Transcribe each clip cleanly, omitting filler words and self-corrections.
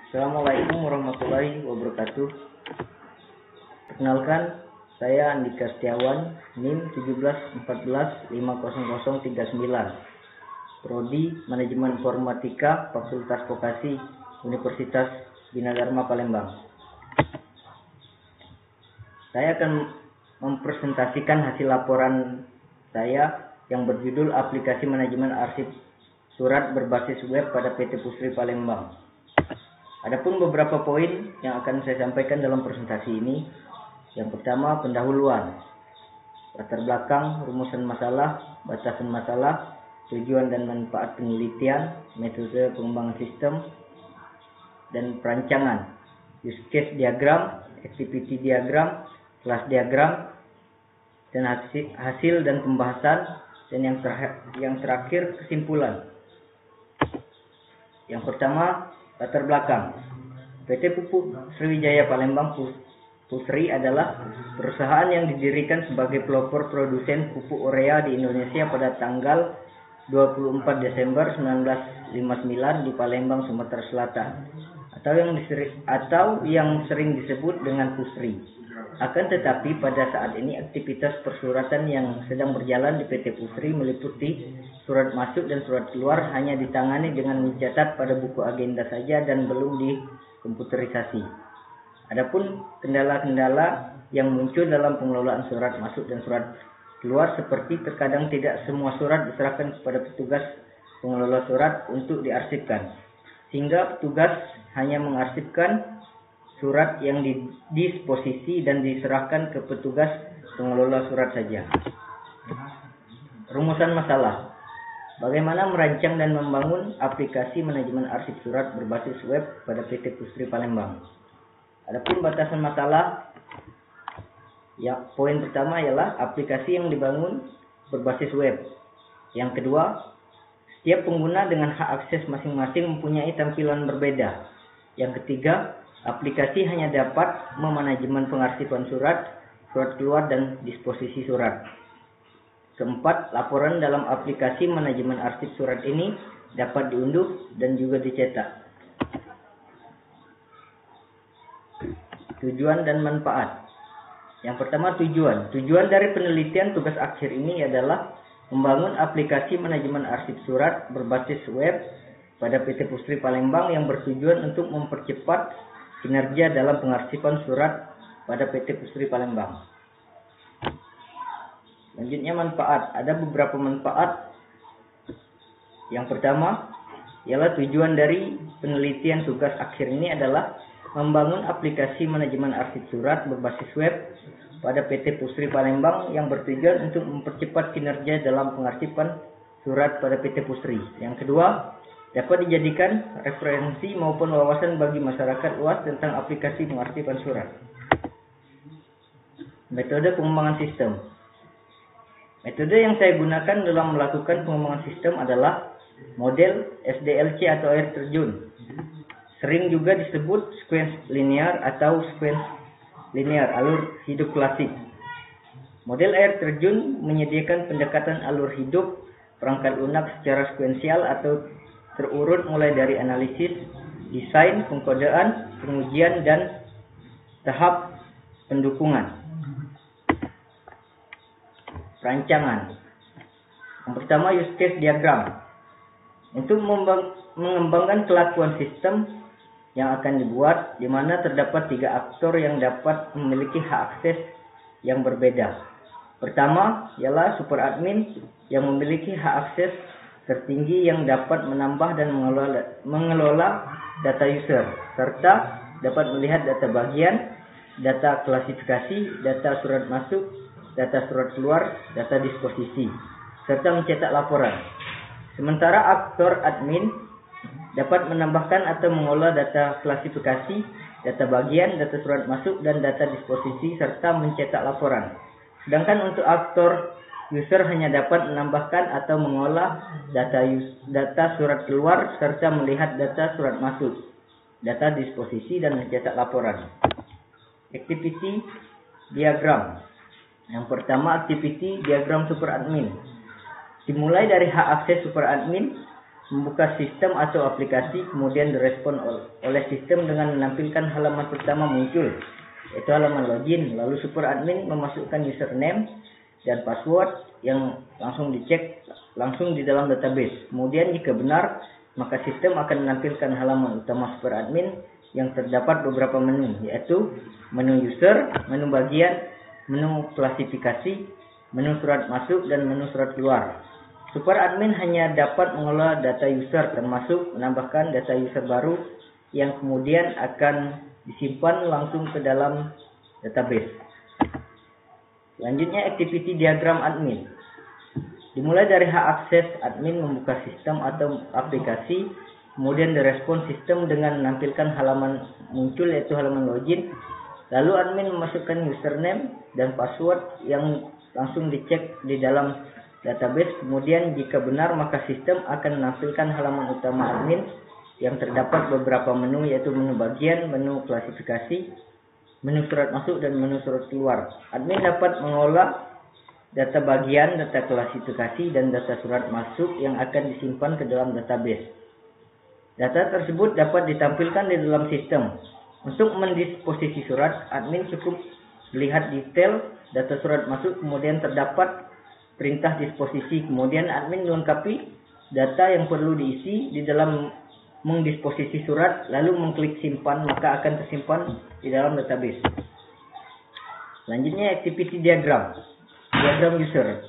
Assalamualaikum warahmatullahi wabarakatuh. Perkenalkan, saya Andika Setiawan, NIM 17145039, Prodi Manajemen Informatika, Fakultas Vokasi, Universitas Bina Dharma Palembang. Saya akan mempresentasikan hasil laporan saya yang berjudul Aplikasi Manajemen Arsip Surat Berbasis Web pada PT Pusri Palembang. Adapun beberapa poin yang akan saya sampaikan dalam presentasi ini. Yang pertama, pendahuluan, latar belakang, rumusan masalah, batasan masalah, tujuan dan manfaat penelitian, metode pengembangan sistem, dan perancangan, use case diagram, activity diagram, kelas diagram, dan hasil dan pembahasan, dan yang terakhir kesimpulan. Yang pertama, latar belakang. PT Pupuk Sriwijaya Palembang Pusri adalah perusahaan yang didirikan sebagai pelopor produsen pupuk urea di Indonesia pada tanggal 24 Desember 1959 di Palembang, Sumatera Selatan, atau yang sering disebut dengan Pusri. Akan tetapi pada saat ini aktivitas persuratan yang sedang berjalan di PT Pusri meliputi surat masuk dan surat keluar hanya ditangani dengan mencatat pada buku agenda saja dan belum dikomputerisasi. Adapun kendala-kendala yang muncul dalam pengelolaan surat masuk dan surat keluar seperti terkadang tidak semua surat diserahkan kepada petugas pengelola surat untuk diarsipkan, sehingga petugas hanya mengarsipkan surat yang didisposisi dan diserahkan ke petugas pengelola surat saja. Rumusan masalah. Bagaimana merancang dan membangun aplikasi manajemen arsip surat berbasis web pada PT Pusri Palembang. Adapun batasan masalah, ya, poin pertama ialah aplikasi yang dibangun berbasis web. Yang kedua, setiap pengguna dengan hak akses masing-masing mempunyai tampilan berbeda. Yang ketiga, aplikasi hanya dapat memanajemen pengarsipan surat, surat keluar, dan disposisi surat. Keempat, laporan dalam aplikasi manajemen arsip surat ini dapat diunduh dan juga dicetak. Tujuan dan manfaat. Yang pertama, tujuan. Tujuan dari penelitian tugas akhir ini adalah membangun aplikasi manajemen arsip surat berbasis web pada PT Pusri Palembang yang bertujuan untuk mempercepat kinerja dalam pengarsipan surat pada PT Pusri Palembang. Selanjutnya, manfaat. Ada beberapa manfaat. Yang pertama ialah tujuan dari penelitian tugas akhir ini adalah membangun aplikasi manajemen arsip surat berbasis web pada PT Pusri Palembang yang bertujuan untuk mempercepat kinerja dalam pengarsipan surat pada PT Pusri. Yang kedua, dapat dijadikan referensi maupun wawasan bagi masyarakat luas tentang aplikasi pengarsipan surat. Metode pengembangan sistem. Metode yang saya gunakan dalam melakukan pengembangan sistem adalah model SDLC atau air terjun. Sering juga disebut sequence linear atau sequence linear, alur hidup klasik. Model air terjun menyediakan pendekatan alur hidup perangkat lunak secara sekuensial atau terurut mulai dari analisis, desain, pengkodean, pengujian, dan tahap pendukungan. Perancangan. Yang pertama, use case diagram. Untuk mengembangkan kelakuan sistem yang akan dibuat, di mana terdapat 3 aktor yang dapat memiliki hak akses yang berbeda. Pertama, ialah super admin yang memiliki hak akses tertinggi yang dapat menambah dan mengelola data user, serta dapat melihat data bagian, data klasifikasi, data surat masuk, data surat keluar, data disposisi, serta mencetak laporan. Sementara aktor admin dapat menambahkan atau mengolah data klasifikasi, data bagian, data surat masuk, dan data disposisi, serta mencetak laporan. Sedangkan untuk aktor user hanya dapat menambahkan atau mengolah data surat keluar, serta melihat data surat masuk, data disposisi, dan mencetak laporan. Activity diagram. Yang pertama, activity diagram super admin. Dimulai dari hak akses super admin, membuka sistem atau aplikasi, kemudian direspon oleh sistem dengan menampilkan halaman pertama muncul, yaitu halaman login. Lalu super admin memasukkan username dan password yang langsung dicek langsung di dalam database. Kemudian jika benar, maka sistem akan menampilkan halaman utama super admin yang terdapat beberapa menu, yaitu menu user, menu bagian, menu klasifikasi, menu surat masuk, dan menu surat keluar. Super admin hanya dapat mengelola data user, termasuk menambahkan data user baru yang kemudian akan disimpan langsung ke dalam database. Selanjutnya, activity diagram admin. Dimulai dari hak akses, admin membuka sistem atau aplikasi, kemudian direspon sistem dengan menampilkan halaman muncul, yaitu halaman login. Lalu admin memasukkan username dan password yang langsung dicek di dalam database. Kemudian jika benar, maka sistem akan menampilkan halaman utama admin yang terdapat beberapa menu, yaitu menu bagian, menu klasifikasi, menu surat masuk, dan menu surat keluar. Admin dapat mengolah data bagian, data klasifikasi, dan data surat masuk yang akan disimpan ke dalam database. Data tersebut dapat ditampilkan di dalam sistem. Untuk mendisposisi surat, admin cukup melihat detail data surat masuk, kemudian terdapat perintah disposisi. Kemudian admin melengkapi data yang perlu diisi di dalam mendisposisi surat, lalu mengklik simpan, maka akan tersimpan di dalam database. Selanjutnya, activity diagram. Diagram user.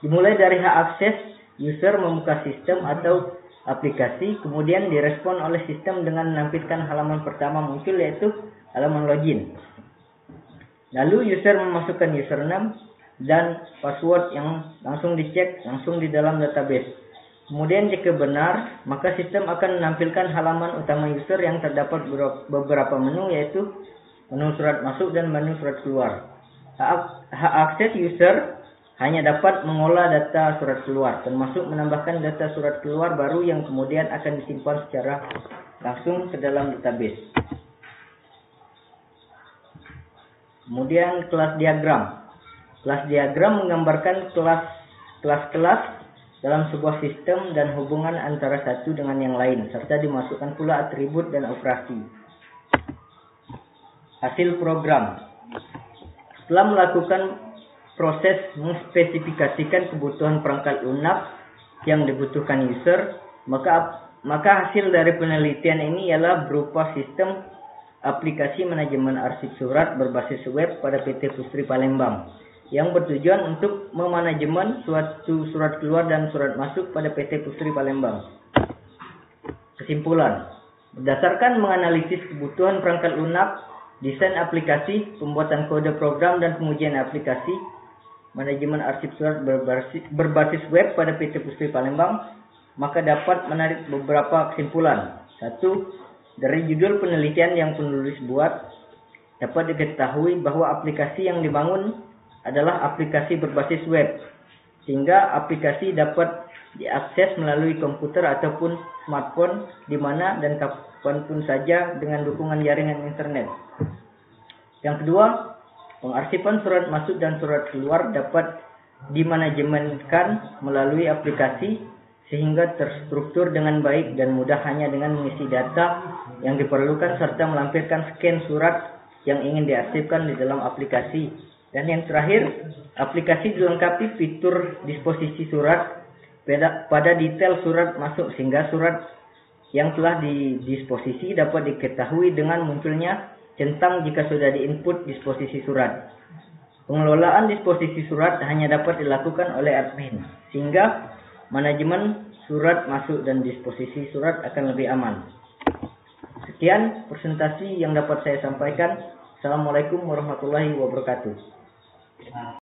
Dimulai dari hak akses, user membuka sistem atau aplikasi, kemudian direspon oleh sistem dengan menampilkan halaman pertama muncul, yaitu halaman login. Lalu user memasukkan username dan password yang langsung dicek langsung di dalam database. Kemudian jika benar, maka sistem akan menampilkan halaman utama user yang terdapat beberapa menu, yaitu menu surat masuk dan menu surat keluar. Hak akses user hanya dapat mengolah data surat keluar, termasuk menambahkan data surat keluar baru yang kemudian akan disimpan secara langsung ke dalam database. Kemudian kelas diagram. Kelas diagram menggambarkan kelas-kelas dalam sebuah sistem dan hubungan antara satu dengan yang lain, serta dimasukkan pula atribut dan operasi. Hasil program. Setelah melakukan proses mengspesifikasikan kebutuhan perangkat lunak yang dibutuhkan user, maka hasil dari penelitian ini ialah berupa sistem aplikasi manajemen arsip surat berbasis web pada PT Pustri Palembang, yang bertujuan untuk memanajemen suatu surat keluar dan surat masuk pada PT Pustri Palembang. Kesimpulan, berdasarkan menganalisis kebutuhan perangkat lunak, desain aplikasi, pembuatan kode program, dan pengujian aplikasi manajemen arsip surat berbasis web pada PT Pustri Palembang, maka dapat menarik beberapa kesimpulan. 1. Dari judul penelitian yang penulis buat, dapat diketahui bahwa aplikasi yang dibangun adalah aplikasi berbasis web, sehingga aplikasi dapat diakses melalui komputer ataupun smartphone di mana dan kapanpun saja dengan dukungan jaringan internet. Yang kedua, pengarsipan surat masuk dan surat keluar dapat dimanajemenkan melalui aplikasi sehingga terstruktur dengan baik dan mudah hanya dengan mengisi data yang diperlukan serta melampirkan scan surat yang ingin diarsipkan di dalam aplikasi. Dan yang terakhir, aplikasi dilengkapi fitur disposisi surat pada detail surat masuk sehingga surat yang telah didisposisi dapat diketahui dengan munculnya centang jika sudah diinput disposisi surat. Pengelolaan disposisi surat hanya dapat dilakukan oleh admin, sehingga manajemen surat masuk dan disposisi surat akan lebih aman. Sekian presentasi yang dapat saya sampaikan. Assalamualaikum warahmatullahi wabarakatuh.